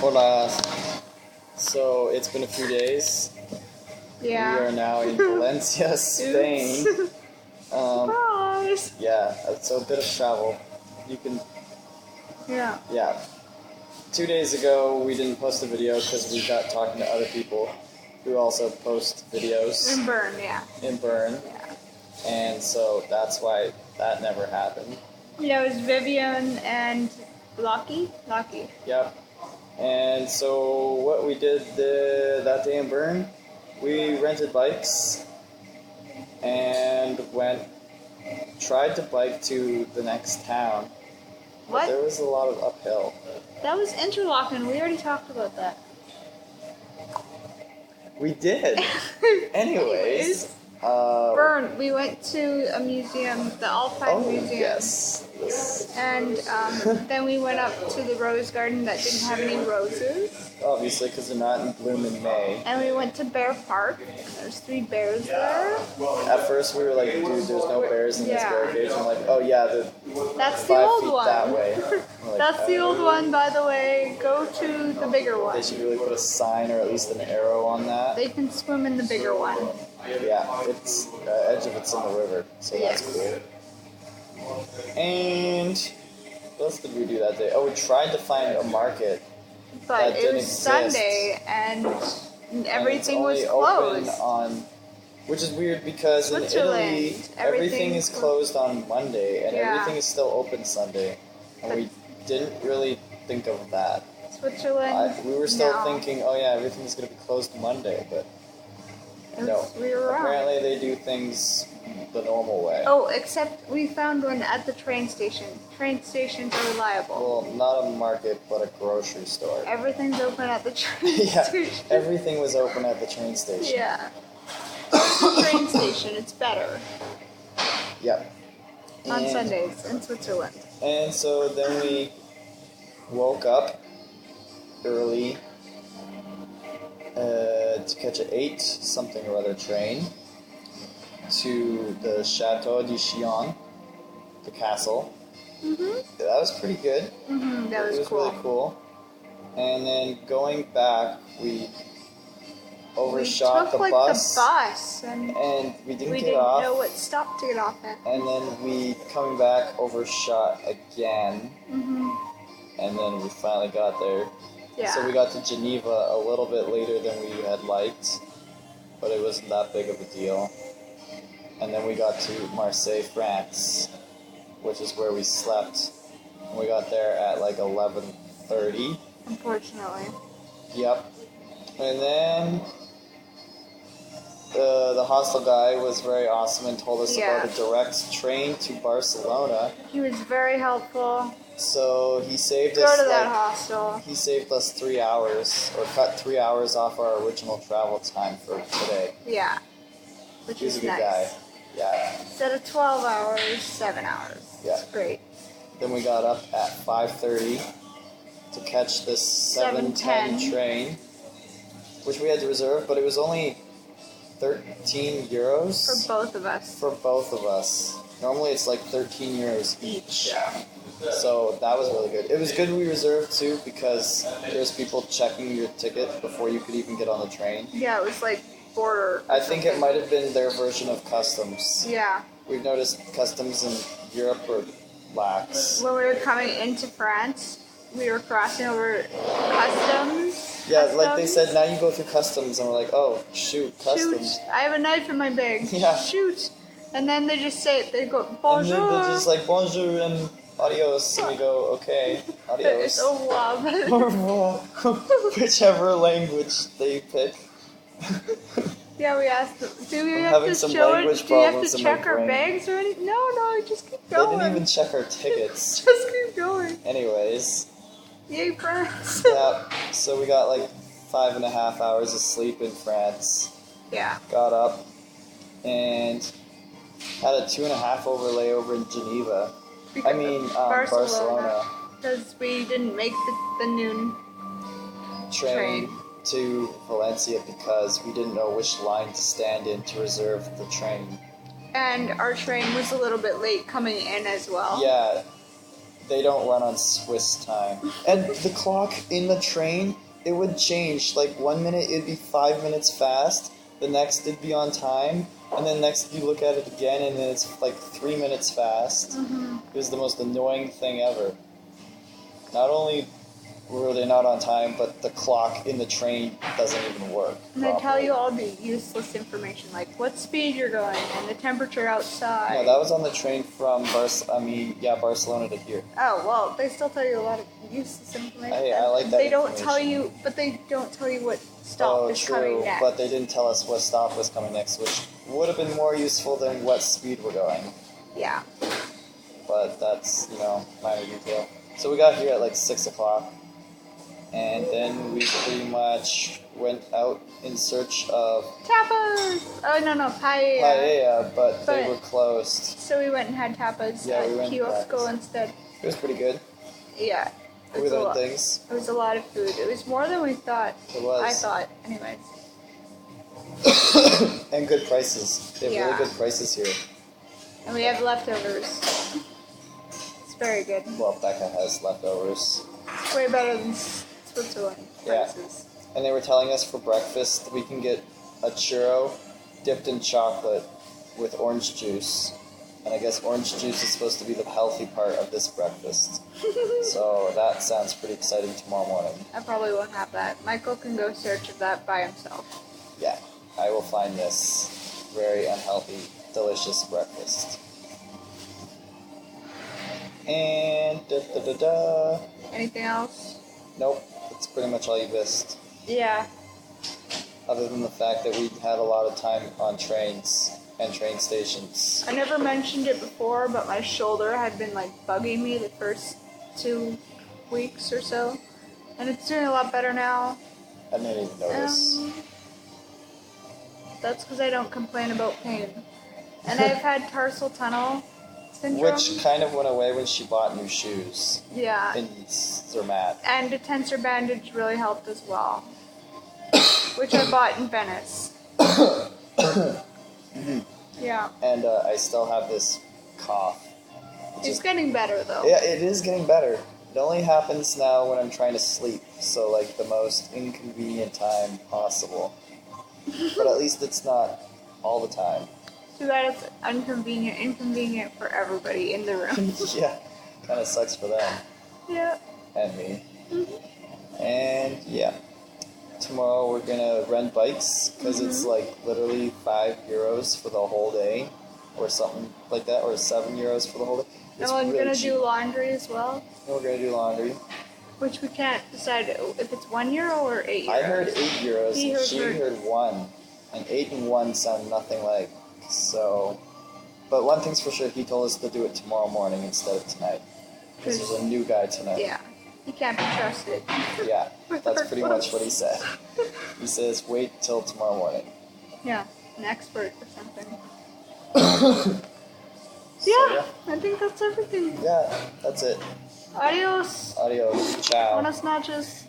Hola. So it's been a few days. Yeah. We are now in Valencia, Spain. Surprise! Yeah, so a bit of travel. You can. Yeah. Yeah. 2 days ago, we didn't post a video because we got talking to other people who also post videos. In Bern, yeah. In Bern. Yeah. And so that's why that never happened. Yeah, it was Vivian and Lockie. Yep. And so what we did that day in Bern, we rented bikes and tried to bike to the next town. What? But there was a lot of uphill. That was Interlaken. We already talked about that. We did. Anyways. Bern, we went to a museum, the Alpine Museum. Yes. And then we went up to the rose garden that didn't have any roses. Obviously, because they're not in bloom in May. And we went to Bear Park. There's 3 bears there. At first, we were like, dude, there's no bears in this bear cage. And I'm like, oh yeah, that's the 5 old feet one. that way. Like, That's the old one, by the way. Go to the bigger one. They should really put a sign or at least an arrow on that. They can swim in the bigger one. Yeah, it's edge of it's in the river, so that's cool. And what else did we do that day? Oh, we tried to find a market, but it was exist. Sunday and everything was open closed. Which is weird because in Italy everything is closed on Monday and everything is still open Sunday, and we didn't really think of that. Switzerland. We were still thinking, oh yeah, everything's gonna be closed Monday, but. No, we were wrong. Apparently they do things the normal way. Oh, except we found one at the train station. Train stations are reliable. Well, not a market, but a grocery store. Everything's open at the train station. Everything was open at the train station. Yeah. The train station, it's better. Yep. On Sundays in Switzerland. And so then we woke up early to catch an 8-something or other train to the Chateau de Chillon, the castle. That was pretty good. That was cool. Really cool. And then going back, we overshot the bus. And we didn't we get didn't off. know what stop to get off at. And then we, coming back, overshot again. And then we finally got there. Yeah. So we got to Geneva a little bit later than we had liked, but it wasn't that big of a deal. And then we got to Marseille, France, which is where we slept. And we got there at like 11:30. Unfortunately. Yep. And then the hostel guy was very awesome and told us about a direct train to Barcelona. He was very helpful. So he saved us. Go to that hostel. He saved us 3 hours, or cut 3 hours off our original travel time for today. Yeah, which He's is a good nice. guy. Yeah. Instead of 12 hours, 7 hours. Yeah. It's great. Then we got up at 5:30 to catch this 7:10 train, which we had to reserve, but it was only 13 euros for both of us. For both of us. Normally it's like 13 euros each. Yeah. So that was really good. It was good we reserved too because there's people checking your ticket before you could even get on the train. Yeah, it was like border. I think it might have been their version of customs. Yeah. We've noticed customs in Europe were lax. When we were coming into France, we were crossing over customs. Yeah, like they said, now you go through customs, and we're like, oh, shoot, customs. Shoot, I have a knife in my bag. Yeah. Shoot. And then they just say, they go, bonjour. And they're just like, bonjour and adios, and we go, okay, adios. Au revoir. Whichever language they pick. Yeah, we asked them, do we have to show it? Do we have to check our bags or anything? No, just keep going. They didn't even check our tickets. Just keep going. Anyways. Yay, France. Yeah, so we got like 5.5 hours of sleep in France. Yeah. Got up and had a 2.5 hour layover in Geneva. Barcelona. Because we didn't make the noon train to Valencia because we didn't know which line to stand in to reserve the train. And our train was a little bit late coming in as well. Yeah, They don't run on Swiss time. And the clock in the train, it would change. Like 1 minute it'd be 5 minutes fast, the next it'd be on time, and then next you look at it again and then it's like 3 minutes fast. It was the most annoying thing ever. Not only were they not on time, but the clock in the train doesn't even work. And they tell you all the useless information, like what speed you're going and the temperature outside. No, that was on the train from Barcelona to here. Oh, well, they still tell you a lot of useless information. Hey, I like that. They don't tell you, but they don't tell you what stop is coming next. But they didn't tell us what stop was coming next, which would have been more useful than what speed we're going. Yeah. But that's, minor detail. So we got here at like 6 o'clock. And then we pretty much went out in search of tapas. Oh no, paella. Paella, but they were closed. So we went and had tapas at Kiosco instead. It was pretty good. Yeah. We learned things. It was a lot of food. It was more than we thought. It was. I thought, anyways. And good prices. They have really good prices here. And we have leftovers. It's very good. Well, Becca has leftovers. It's way better than Switzerland prices. And they were telling us for breakfast we can get a churro dipped in chocolate with orange juice. And I guess orange juice is supposed to be the healthy part of this breakfast. So that sounds pretty exciting tomorrow morning. I probably won't have that. Michael can go search of that by himself. Yeah, I will find this very unhealthy, delicious breakfast. And Anything else? Nope. That's pretty much all you missed. Yeah. Other than the fact that we had a lot of time on trains and train stations. I never mentioned it before, but my shoulder had been bugging me the first 2 weeks or so. And it's doing a lot better now. I didn't even notice. That's because I don't complain about pain. And I've had tarsal tunnel syndrome. Which kind of went away when she bought new shoes. Yeah. In Zermatt. And a tensor bandage really helped as well. Which I bought in Venice. Yeah. And I still have this cough. It's getting better though. Yeah, it is getting better. It only happens now when I'm trying to sleep. So the most inconvenient time possible. But at least it's not all the time. Too bad it's inconvenient for everybody in the room. Yeah, kind of sucks for them. Yeah. And me. And yeah, tomorrow we're gonna rent bikes because it's literally €5 for the whole day, or something like that, or €7 for the whole day. And we're really gonna do laundry as well. And we're gonna do laundry. Which we can't decide if it's €1 or €8. I heard €8, and she heard 1, and 8 and 1 sound nothing like. So, but one thing's for sure, he told us to do it tomorrow morning instead of tonight. Because there's a new guy tonight. Yeah, he can't be trusted. Yeah, that's pretty much what he said. He says, wait till tomorrow morning. Yeah, an expert or something. Yeah, I think that's everything. Yeah, that's it. Adios. Adios. Ciao. Buenas noches.